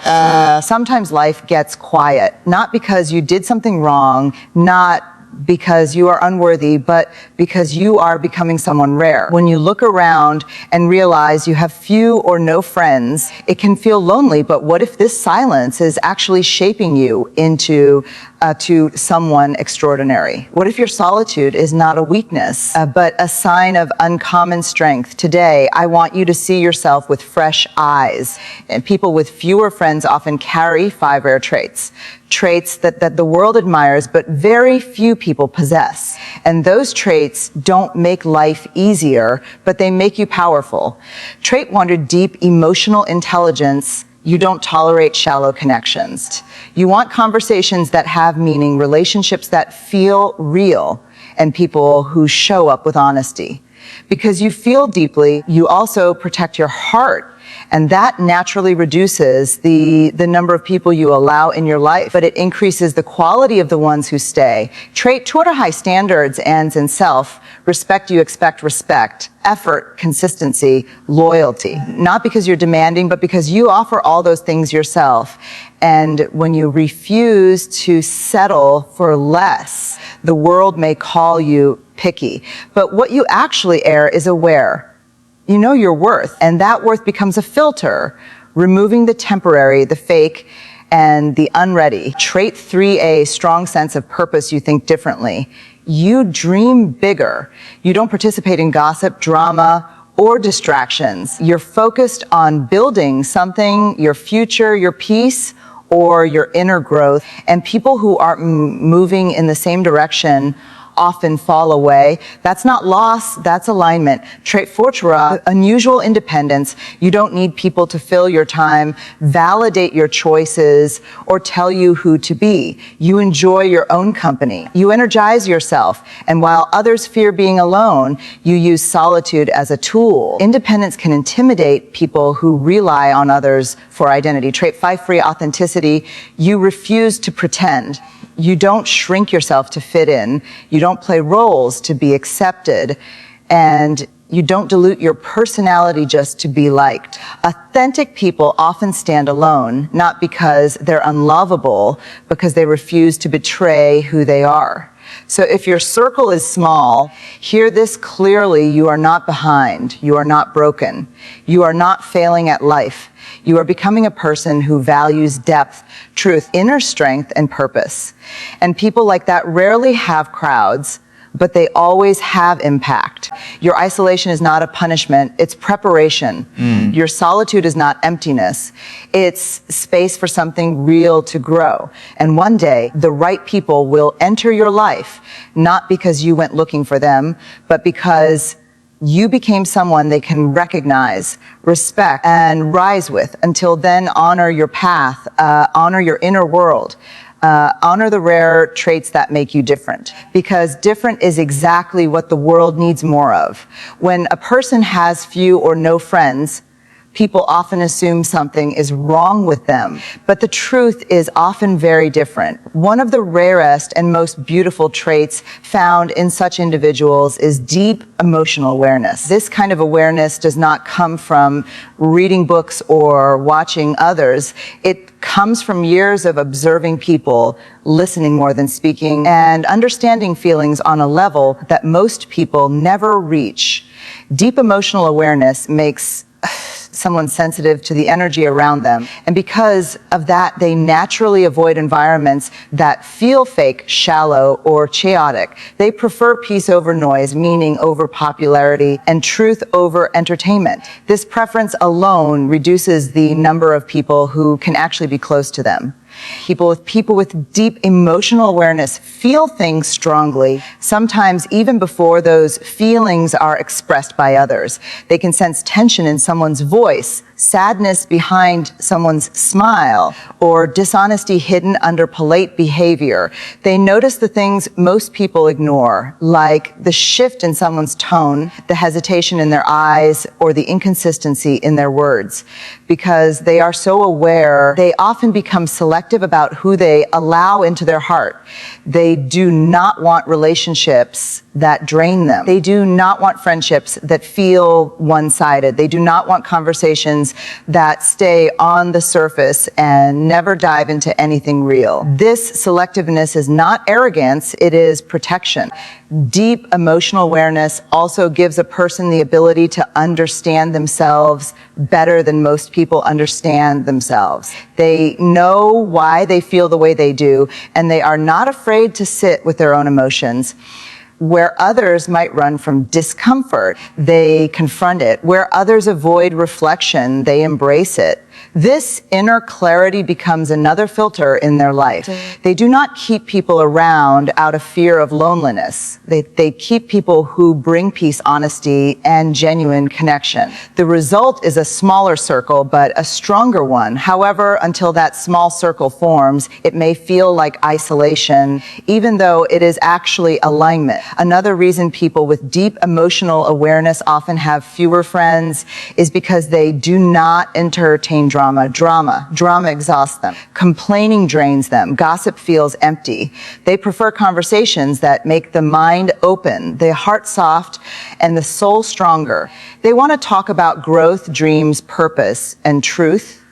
Sometimes life gets quiet, not because you did something wrong, not because you are unworthy, but because you are becoming someone rare. When you look around and realize you have few or no friends, it can feel lonely, but what if this silence is actually shaping you into to someone extraordinary? What if your solitude is not a weakness, but a sign of uncommon strength? Today, I want you to see yourself with fresh eyes. And people with fewer friends often carry 5 rare traits that the world admires, but very few people possess. And those traits don't make life easier, but they make you powerful. Trait 1, deep emotional intelligence. You don't tolerate shallow connections. You want conversations that have meaning, relationships that feel real, and people who show up with honesty. Because you feel deeply, you also protect your heart. And that naturally reduces the number of people you allow in your life, but it increases the quality of the ones who stay. Trait 2, high standards ends in self. Respect, you expect respect. Effort, consistency, loyalty. Not because you're demanding, but because you offer all those things yourself. And when you refuse to settle for less, the world may call you picky. But what you actually are is aware. You know your worth, and that worth becomes a filter, removing the temporary, the fake, and the unready. Trait 3A, strong sense of purpose, you think differently. You dream bigger. You don't participate in gossip, drama, or distractions. You're focused on building something, your future, your peace, or your inner growth. And people who aren't moving in the same direction often fall away. That's not loss, that's alignment. Trait 4, unusual independence. You don't need people to fill your time, validate your choices, or tell you who to be. You enjoy your own company. You energize yourself. And while others fear being alone, you use solitude as a tool. Independence can intimidate people who rely on others for identity. Trait 5, free authenticity. You refuse to pretend. You don't shrink yourself to fit in. You don't play roles to be accepted. And you don't dilute your personality just to be liked. Authentic people often stand alone, not because they're unlovable, because they refuse to betray who they are. So if your circle is small, hear this clearly: you are not behind. You are not broken. You are not failing at life. You are becoming a person who values depth, truth, inner strength, and purpose. And people like that rarely have crowds, but they always have impact. Your isolation is not a punishment, it's preparation. Your solitude is not emptiness, it's space for something real to grow. And one day, the right people will enter your life, not because you went looking for them, but because you became someone they can recognize, respect, and rise with. Until then, honor your path, honor your inner world. Honor the rare traits that make you different, because different is exactly what the world needs more of. When a person has few or no friends, people often assume something is wrong with them, but the truth is often very different. One of the rarest and most beautiful traits found in such individuals is deep emotional awareness. This kind of awareness does not come from reading books or watching others. It comes from years of observing people, listening more than speaking, and understanding feelings on a level that most people never reach. Deep emotional awareness makes someone sensitive to the energy around them. And because of that, they naturally avoid environments that feel fake, shallow, or chaotic. They prefer peace over noise, meaning over popularity, and truth over entertainment. This preference alone reduces the number of people who can actually be close to them. People with deep emotional awareness feel things strongly, sometimes even before those feelings are expressed by others. They can sense tension in someone's voice, sadness behind someone's smile, or dishonesty hidden under polite behavior. They notice the things most people ignore, like the shift in someone's tone, the hesitation in their eyes, or the inconsistency in their words. Because they are so aware, they often become selective about who they allow into their heart. They do not want relationships that drain them. They do not want friendships that feel one-sided. They do not want conversations conversations that stay on the surface and never dive into anything real. This selectiveness is not arrogance, it is protection. Deep emotional awareness also gives a person the ability to understand themselves better than most people understand themselves. They know why they feel the way they do, and they are not afraid to sit with their own emotions. Where others might run from discomfort, they confront it. Where others avoid reflection, they embrace it. This inner clarity becomes another filter in their life. They do not keep people around out of fear of loneliness. They keep people who bring peace, honesty, and genuine connection. The result is a smaller circle, but a stronger one. However, until that small circle forms, it may feel like isolation, even though it is actually alignment. Another reason people with deep emotional awareness often have fewer friends is because they do not entertain drama. Drama exhausts them. Complaining drains them. Gossip feels empty. They prefer conversations that make the mind open, the heart soft, and the soul stronger. They want to talk about growth, dreams, purpose, and truth.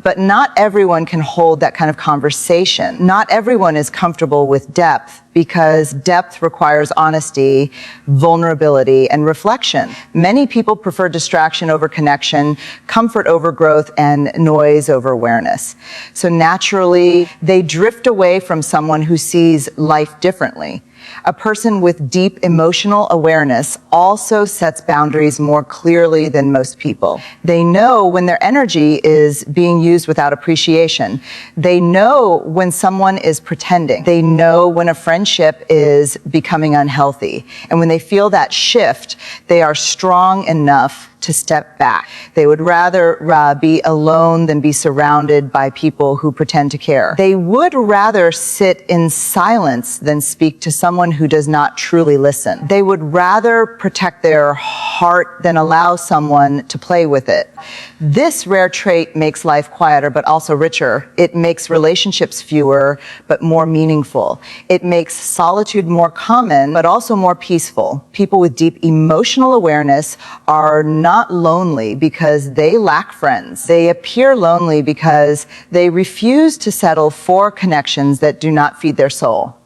But not everyone can hold that kind of conversation. Not everyone is comfortable with depth, because depth requires honesty, vulnerability, and reflection. Many people prefer distraction over connection, comfort over growth, and noise over awareness. So naturally, they drift away from someone who sees life differently. A person with deep emotional awareness also sets boundaries more clearly than most people. They know when their energy is being used without appreciation. They know when someone is pretending. They know when a friendship is becoming unhealthy. And when they feel that shift, they are strong enough to step back. They would rather be alone than be surrounded by people who pretend to care. They would rather sit in silence than speak to someone who does not truly listen. They would rather protect their heart than allow someone to play with it. This rare trait makes life quieter but also richer. It makes relationships fewer but more meaningful. It makes solitude more common but also more peaceful. People with deep emotional awareness are not lonely because they lack friends. They appear lonely because they refuse to settle for connections that do not feed their soul.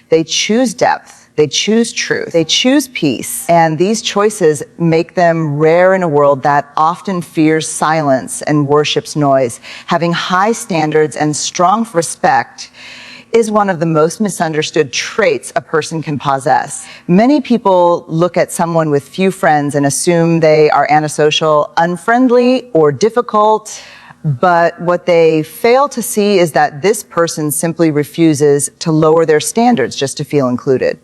They choose depth. They choose truth. They choose peace. And these choices make them rare in a world that often fears silence and worships noise. Having high standards and strong respect is one of the most misunderstood traits a person can possess. Many people look at someone with few friends and assume they are antisocial, unfriendly, or difficult. But what they fail to see is that this person simply refuses to lower their standards just to feel included.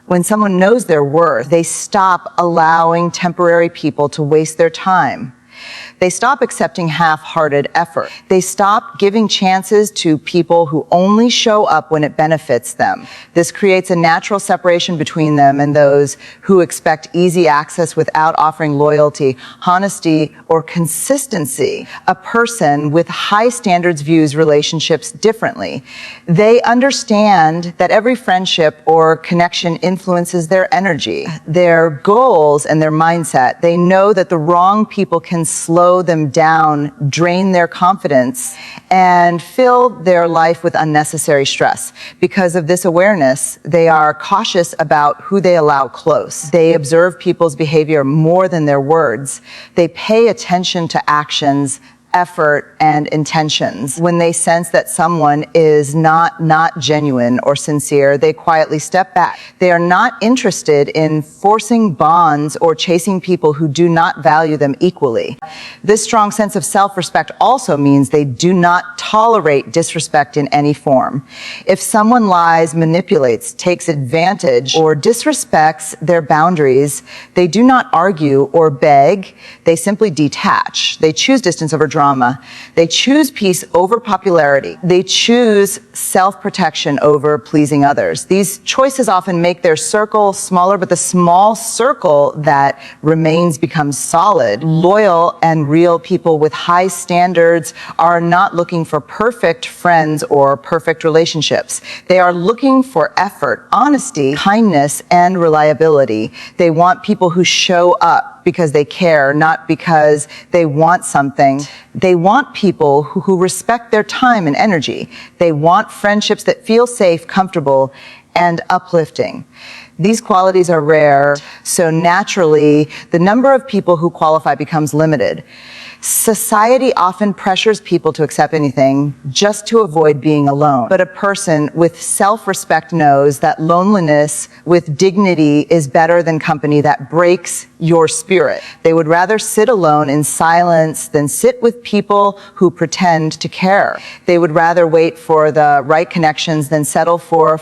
When someone knows their worth, they stop allowing temporary people to waste their time. They stop accepting half-hearted effort. They stop giving chances to people who only show up when it benefits them. This creates a natural separation between them and those who expect easy access without offering loyalty, honesty, or consistency. A person with high standards views relationships differently. They understand that every friendship or connection influences their energy, their goals, and their mindset. They know that the wrong people can slow them down, drain their confidence, and fill their life with unnecessary stress. Because of this awareness, they are cautious about who they allow close. They observe people's behavior more than their words. They pay attention to actions, effort, and intentions. When they sense that someone is not genuine or sincere, they quietly step back. They are not interested in forcing bonds or chasing people who do not value them equally. This strong sense of self-respect also means they do not tolerate disrespect in any form. If someone lies, manipulates, takes advantage, or disrespects their boundaries, they do not argue or beg. They simply detach. They choose distance over drama. They choose peace over popularity. They choose self-protection over pleasing others. These choices often make their circle smaller, but the small circle that remains becomes solid. Loyal and real people with high standards are not looking for perfect friends or perfect relationships. They are looking for effort, honesty, kindness, and reliability. They want people who show up, because they care, not because they want something. They want people who respect their time and energy. They want friendships that feel safe, comfortable, and uplifting. These qualities are rare, so naturally, the number of people who qualify becomes limited. Society often pressures people to accept anything just to avoid being alone. But a person with self-respect knows that loneliness with dignity is better than company that breaks your spirit. They would rather sit alone in silence than sit with people who pretend to care. They would rather wait for the right connections than settle for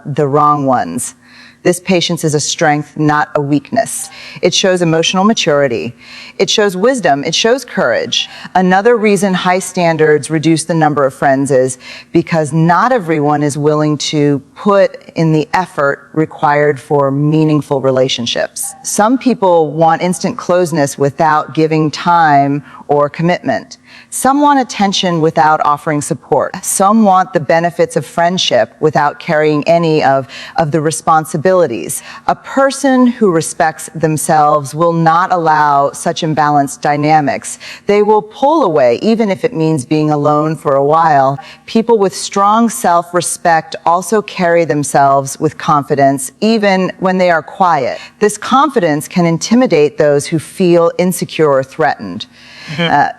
the wrong ones. This patience is a strength, not a weakness. It shows emotional maturity. It shows wisdom. It shows courage. Another reason high standards reduce the number of friends is because not everyone is willing to put in the effort required for meaningful relationships. Some people want instant closeness without giving time or commitment. Some want attention without offering support. Some want the benefits of friendship without carrying any of the responsibilities. A person who respects themselves will not allow such imbalanced dynamics. They will pull away, even if it means being alone for a while. People with strong self-respect also carry themselves with confidence, even when they are quiet. This confidence can intimidate those who feel insecure or threatened.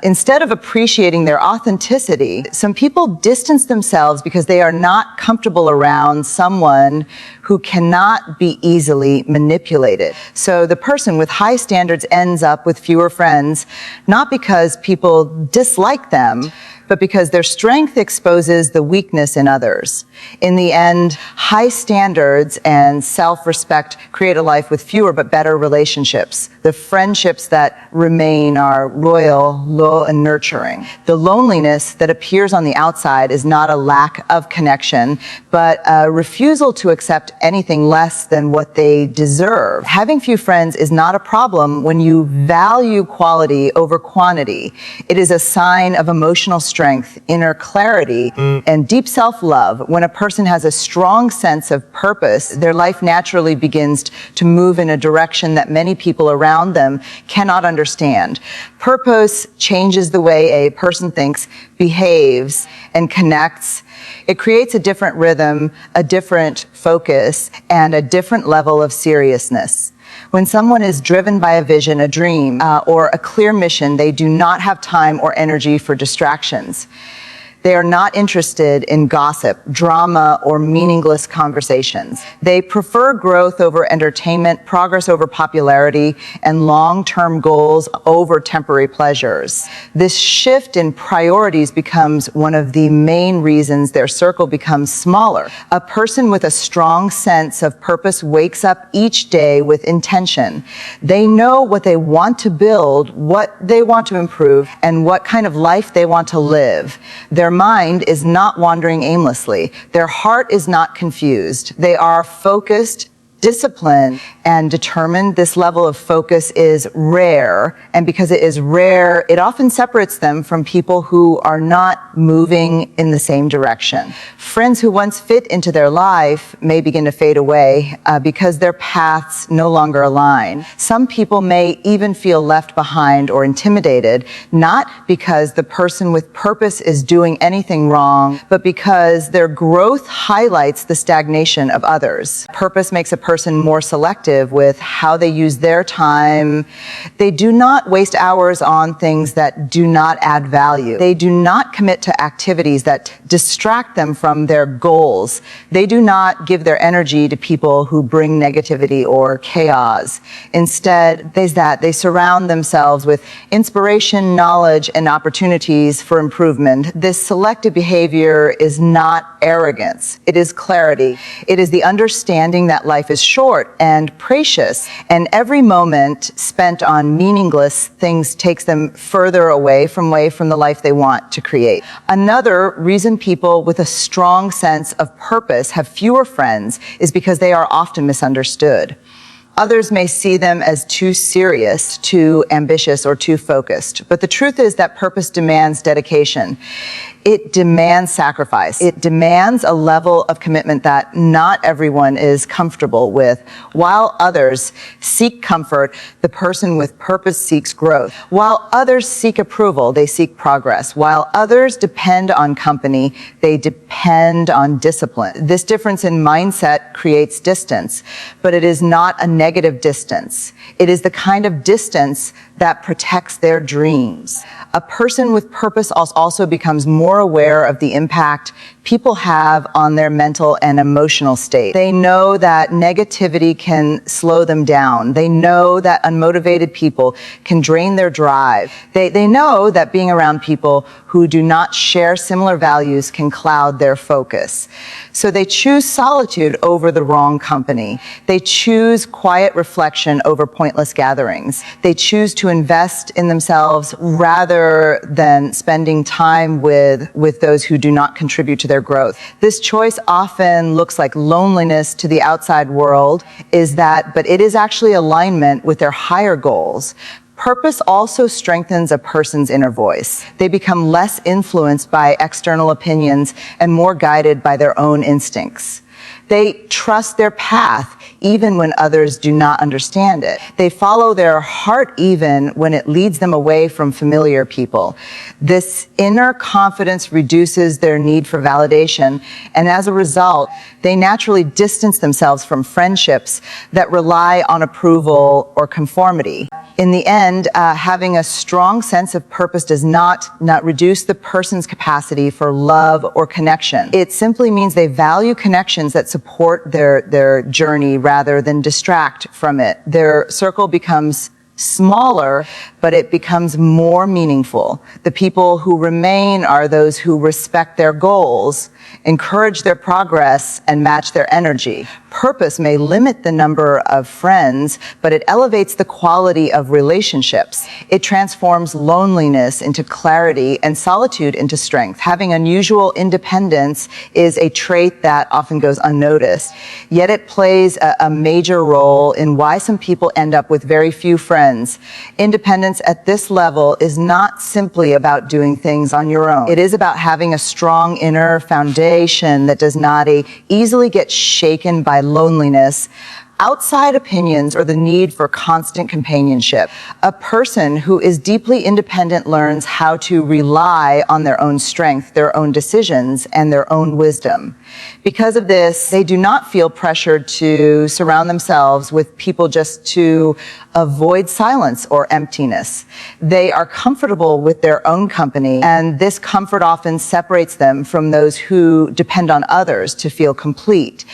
Instead of appreciating their authenticity, some people distance themselves because they are not comfortable around someone who cannot be easily manipulated. So the person with high standards ends up with fewer friends, not because people dislike them, but because their strength exposes the weakness in others. In the end, high standards and self-respect create a life with fewer but better relationships. The friendships that remain are loyal, and nurturing. The loneliness that appears on the outside is not a lack of connection, but a refusal to accept anything less than what they deserve. Having few friends is not a problem when you value quality over quantity. It is a sign of emotional strength, inner clarity, and deep self-love. When a person has a strong sense of purpose, their life naturally begins to move in a direction that many people around them cannot understand. Purpose changes the way a person thinks, behaves, and connects. It creates a different rhythm, a different focus, and a different level of seriousness. When someone is driven by a vision, a dream, or a clear mission, they do not have time or energy for distractions. They are not interested in gossip, drama, or meaningless conversations. They prefer growth over entertainment, progress over popularity, and long-term goals over temporary pleasures. This shift in priorities becomes one of the main reasons their circle becomes smaller. A person with a strong sense of purpose wakes up each day with intention. They know what they want to build, what they want to improve, and what kind of life they want to live. Their mind is not wandering aimlessly. Their heart is not confused. They are focused, disciplined, and determined. This level of focus is rare, and because it is rare, it often separates them from people who are not moving in the same direction. Friends who once fit into their life may begin to fade away because their paths no longer align. Some people may even feel left behind or intimidated, not because the person with purpose is doing anything wrong, but because their growth highlights the stagnation of others. Purpose makes a person more selective with how they use their time. They do not waste hours on things that do not add value. They do not commit to activities that distract them from their goals. They do not give their energy to people who bring negativity or chaos. Instead, they surround themselves with inspiration, knowledge, and opportunities for improvement. This selective behavior is not arrogance. It is clarity. It is the understanding that life is short and precious, and every moment spent on meaningless things takes them further away from the life they want to create. Another reason people with a strong sense of purpose have fewer friends is because they are often misunderstood. Others may see them as too serious, too ambitious, or too focused. But the truth is that purpose demands dedication. It demands sacrifice. It demands a level of commitment that not everyone is comfortable with. While others seek comfort, the person with purpose seeks growth. While others seek approval, they seek progress. While others depend on company, they depend on discipline. This difference in mindset creates distance, but it is not a negative distance. It is the kind of distance that protects their dreams. A person with purpose also becomes more aware of the impact people have on their mental and emotional state. They know that negativity can slow them down. They know that unmotivated people can drain their drive. They know that being around people who do not share similar values can cloud their focus. So they choose solitude over the wrong company. They choose quiet reflection over pointless gatherings. They choose to invest in themselves rather than spending time with those who do not contribute to their growth. This choice often looks like loneliness to the outside world, but it is actually alignment with their higher goals. Purpose also strengthens a person's inner voice. They become less influenced by external opinions and more guided by their own instincts. They trust their path even when others do not understand it. They follow their heart even when it leads them away from familiar people. This inner confidence reduces their need for validation, and as a result, they naturally distance themselves from friendships that rely on approval or conformity. In the end, having a strong sense of purpose does not reduce the person's capacity for love or connection. It simply means they value connections that support their journey rather than distract from it. Their circle becomes smaller, but it becomes more meaningful. The people who remain are those who respect their goals, encourage their progress, and match their energy. Purpose may limit the number of friends, but it elevates the quality of relationships. It transforms loneliness into clarity and solitude into strength. Having unusual independence is a trait that often goes unnoticed, yet it plays a major role in why some people end up with very few friends. Independence at this level is not simply about doing things on your own. It is about having a strong inner foundation that does not easily get shaken by loneliness, outside opinions, or the need for constant companionship. A person who is deeply independent learns how to rely on their own strength, their own decisions, and their own wisdom. Because of this, they do not feel pressured to surround themselves with people just to avoid silence or emptiness. They are comfortable with their own company, and this comfort often separates them from those who depend on others to feel complete.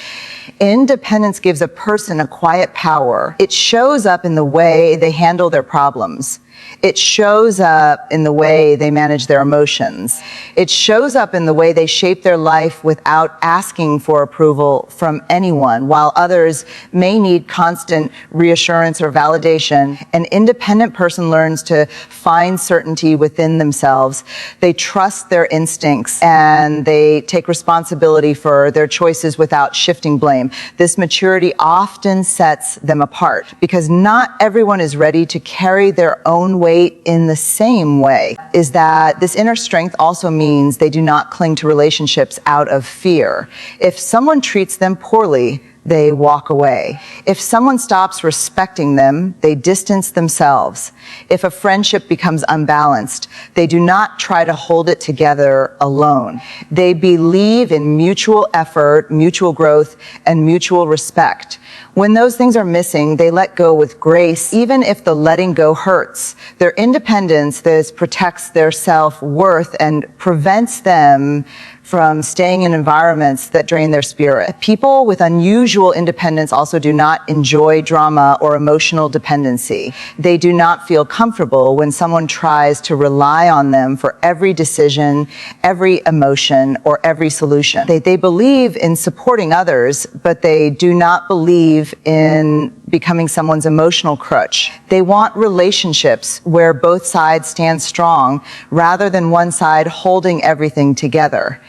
Independence gives a person a quiet power. It shows up in the way they handle their problems. It shows up in the way they manage their emotions. It shows up in the way they shape their life without asking for approval from anyone. While others may need constant reassurance or validation, an independent person learns to find certainty within themselves. They trust their instincts and they take responsibility for their choices without shifting blame. This maturity often sets them apart because not everyone is ready to carry their own weight in the same way. Is that this inner strength also means they do not cling to relationships out of fear. If someone treats them poorly, they walk away. If someone stops respecting them, they distance themselves. If a friendship becomes unbalanced, they do not try to hold it together alone. They believe in mutual effort, mutual growth, and mutual respect. When those things are missing, they let go with grace, even if the letting go hurts. Their independence, this protects their self-worth and prevents them from staying in environments that drain their spirit. People with unusual independence also do not enjoy drama or emotional dependency. They do not feel comfortable when someone tries to rely on them for every decision, every emotion, or every solution. They believe in supporting others, but they do not believe in becoming someone's emotional crutch. They want relationships where both sides stand strong rather than one side holding everything together,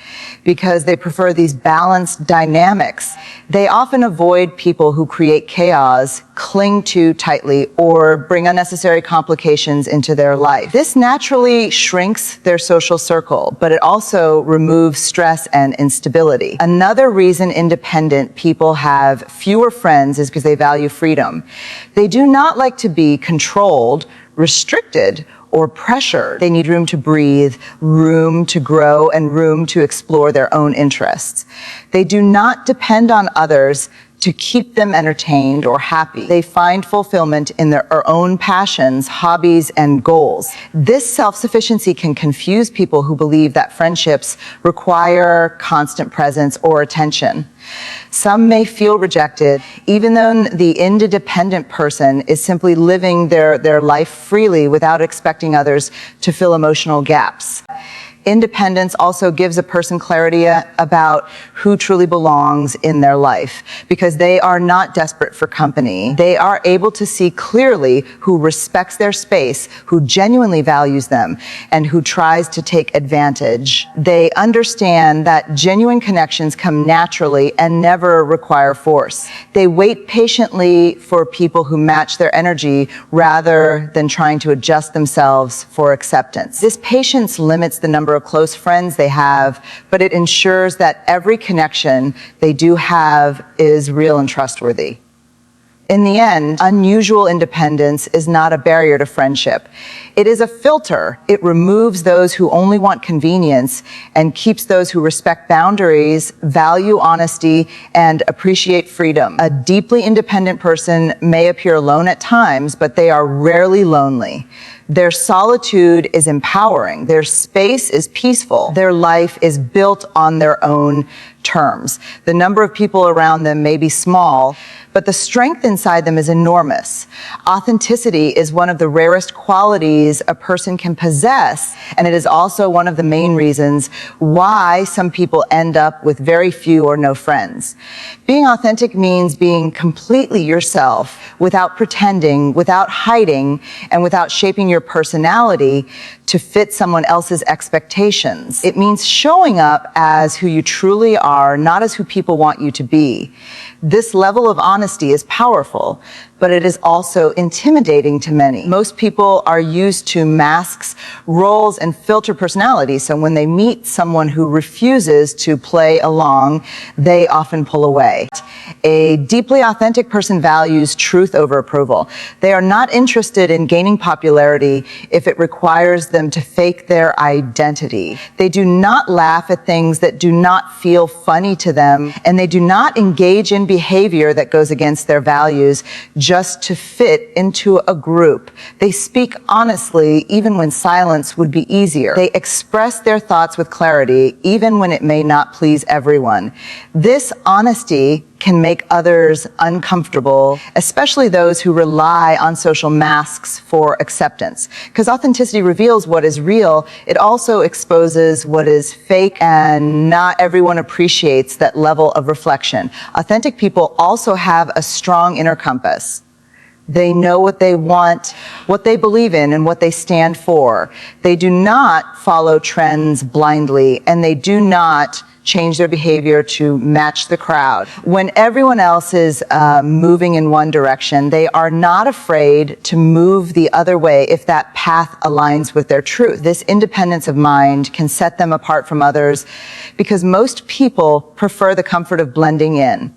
because they prefer these balanced dynamics. They often avoid people who create chaos, cling too tightly, or bring unnecessary complications into their life. This naturally shrinks their social circle, but it also removes stress and instability. Another reason independent people have fewer friends is because they value freedom. They do not like to be controlled, restricted, or pressured. They need room to breathe, room to grow, and room to explore their own interests. They do not depend on others to keep them entertained or happy. They find fulfillment in their own passions, hobbies, and goals. This self-sufficiency can confuse people who believe that friendships require constant presence or attention. Some may feel rejected, even though the independent person is simply living their life freely without expecting others to fill emotional gaps. Independence also gives a person clarity about who truly belongs in their life, because they are not desperate for company. They are able to see clearly who respects their space, who genuinely values them, and who tries to take advantage. They understand that genuine connections come naturally and never require force. They wait patiently for people who match their energy rather than trying to adjust themselves for acceptance. This patience limits the number of close friends they have, but it ensures that every connection they do have is real and trustworthy. In the end, unusual independence is not a barrier to friendship. It is a filter. It removes those who only want convenience and keeps those who respect boundaries, value honesty, and appreciate freedom. A deeply independent person may appear alone at times, but they are rarely lonely. Their solitude is empowering. Their space is peaceful. Their life is built on their own terms. The number of people around them may be small, but the strength inside them is enormous. Authenticity is one of the rarest qualities a person can possess, and it is also one of the main reasons why some people end up with very few or no friends. Being authentic means being completely yourself, without pretending, without hiding, and without shaping your personality to fit someone else's expectations. It means showing up as who you truly are, not as who people want you to be. This level of honesty is powerful, but it is also intimidating to many. Most people are used to masks, roles, and filter personalities, so when they meet someone who refuses to play along, they often pull away. A deeply authentic person values truth over approval. They are not interested in gaining popularity if it requires them to fake their identity. They do not laugh at things that do not feel funny to them, and they do not engage in behavior that goes against their values just to fit into a group. They speak honestly even when silence would be easier. They express their thoughts with clarity even when it may not please everyone. This honesty can make others uncomfortable, especially those who rely on social masks for acceptance. Because authenticity reveals what is real, it also exposes what is fake, and not everyone appreciates that level of reflection. Authentic people also have a strong inner compass. They know what they want, what they believe in, and what they stand for. They do not follow trends blindly, and they do not change their behavior to match the crowd. When everyone else is moving in one direction, they are not afraid to move the other way if that path aligns with their truth. This independence of mind can set them apart from others because most people prefer the comfort of blending in.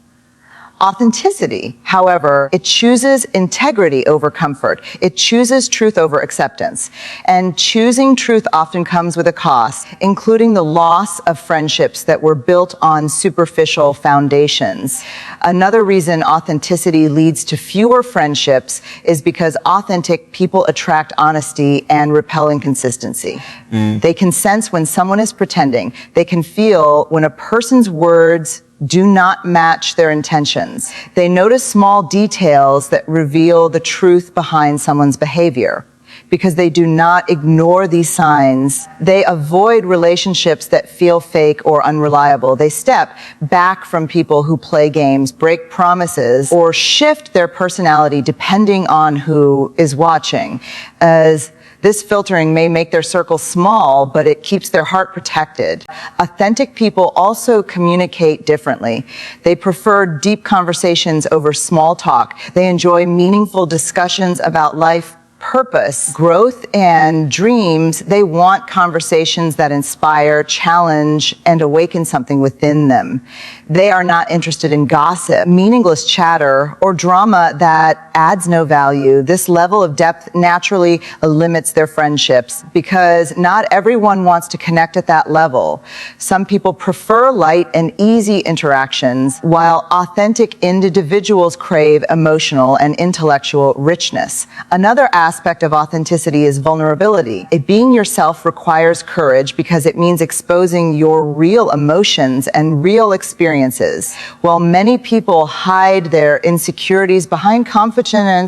Authenticity, however, it chooses integrity over comfort. It chooses truth over acceptance. And choosing truth often comes with a cost, including the loss of friendships that were built on superficial foundations. Another reason authenticity leads to fewer friendships is because authentic people attract honesty and repel inconsistency. They can sense when someone is pretending. They can feel when a person's words do not match their intentions. They notice small details that reveal the truth behind someone's behavior. because they do not ignore these signs. They avoid relationships that feel fake or unreliable. They step back from people who play games, break promises, or shift their personality depending on who is watching. As this filtering may make their circle small, but it keeps their heart protected. Authentic people also communicate differently. They prefer deep conversations over small talk. They enjoy meaningful discussions about life, purpose, growth, and dreams. They want conversations that inspire, challenge, and awaken something within them. They are not interested in gossip, meaningless chatter, or drama that adds no value. This level of depth naturally limits their friendships because not everyone wants to connect at that level. Some people prefer light and easy interactions, while authentic individuals crave emotional and intellectual richness. Another aspect of authenticity is vulnerability. Being yourself requires courage because it means exposing your real emotions and real experiences. While many people hide their insecurities behind confidence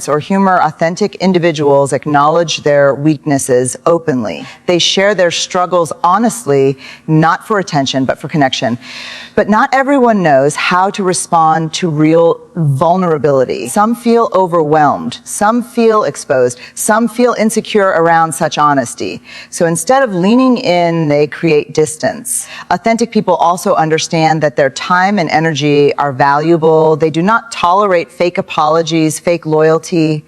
or humor, authentic individuals acknowledge their weaknesses openly. They share their struggles honestly, not for attention, but for connection. But not everyone knows how to respond to real vulnerability. Some feel overwhelmed, some feel exposed, some feel insecure around such honesty. So instead of leaning in, they create distance. Authentic people also understand that their time and energy are valuable. They do not tolerate fake apologies, fake loyalty,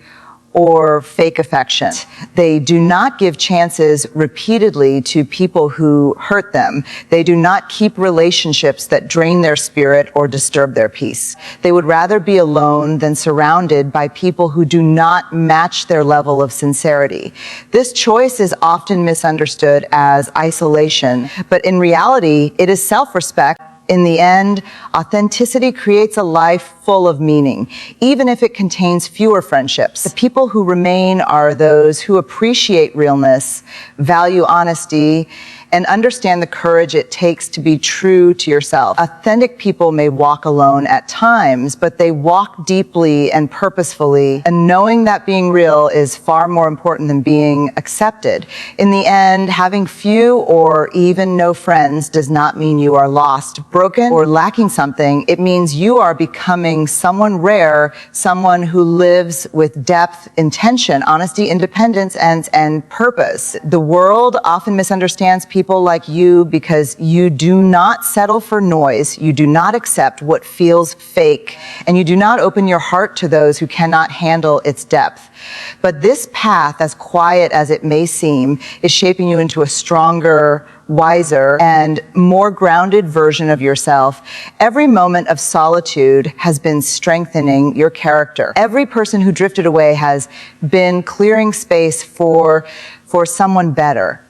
or fake affection. They do not give chances repeatedly to people who hurt them. They do not keep relationships that drain their spirit or disturb their peace. They would rather be alone than surrounded by people who do not match their level of sincerity. This choice is often misunderstood as isolation, but in reality, it is self-respect. In the end, authenticity creates a life full of meaning, even if it contains fewer friendships. The people who remain are those who appreciate realness, value honesty, and understand the courage it takes to be true to yourself. Authentic people may walk alone at times, but they walk deeply and purposefully, and knowing that being real is far more important than being accepted. In the end, having few or even no friends does not mean you are lost, broken, or lacking something. It means you are becoming someone rare, someone who lives with depth, intention, honesty, independence, and purpose. The world often misunderstands people like you because you do not settle for noise, you do not accept what feels fake, and you do not open your heart to those who cannot handle its depth. But this path, as quiet as it may seem, is shaping you into a stronger, wiser, and more grounded version of yourself. Every moment of solitude has been strengthening your character. Every person who drifted away has been clearing space for someone better.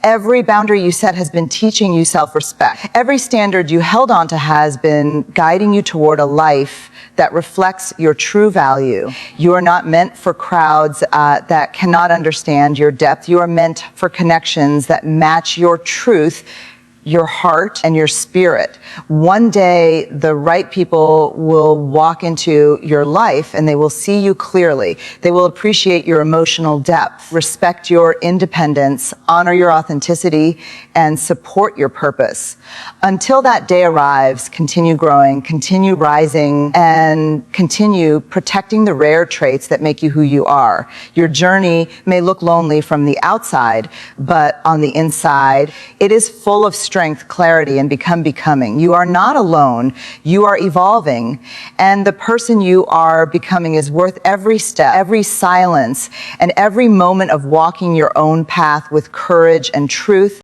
Every boundary you set has been teaching you self-respect. Every standard you held on to has been guiding you toward a life that reflects your true value. You are not meant for crowds that cannot understand your depth. You are meant for connections that match your truth, your heart, and your spirit. One day, the right people will walk into your life and they will see you clearly. They will appreciate your emotional depth, respect your independence, honor your authenticity, and support your purpose. Until that day arrives, continue growing, continue rising, and continue protecting the rare traits that make you who you are. Your journey may look lonely from the outside, but on the inside, it is full of strength, clarity, and becoming. You are not alone. You are evolving. And the person you are becoming is worth every step, every silence, and every moment of walking your own path with courage and truth.